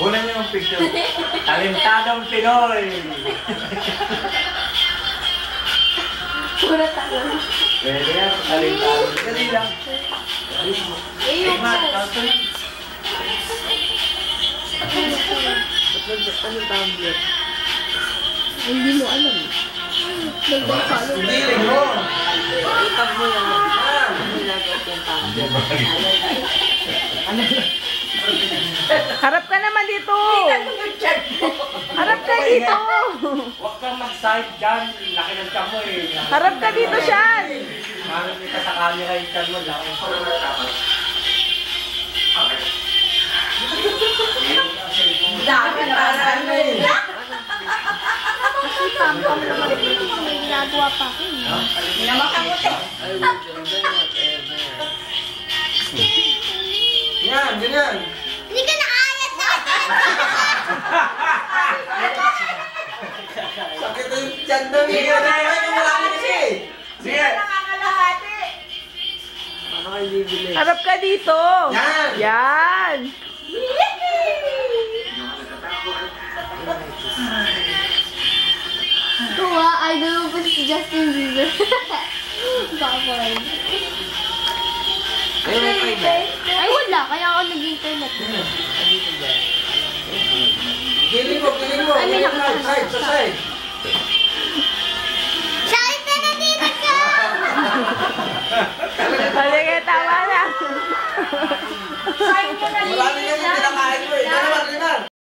Kunan niyo yung picture. Talentadong Pinoy. Pura talo. Pwede yan, talentadong. Dali lang. Eh, yung Ano tumbler? hindi mo alam. Nagpapalo. Hindi mo. Itag mo yan. Nilagot yung tumbler. Harap ka naman dito. Harap ka dito. Huwag kang mag-side dyan. Laki ng tiyan mo eh. Harap ka dito, Sean. Marami kita sa camera yung tiyan mo. Laki. Dami para ano eh. Kasi pam-pam naman. May ginagawa pa ako. Yan, ganyan. Hindi ka naayat na! Sakit na yung tiyan daw eh. Ay, kumalaki kasi. Sige. Ano kayo bibili? Harap ka dito. Yan. Yan. Kuha, idol mo pa si Justin Bieber. Baboy. Ay, may five. Ay, wala. Kaya ako nag-internet. Giling mo, giling mo. Ay, may Side, nakasama. side, sa side.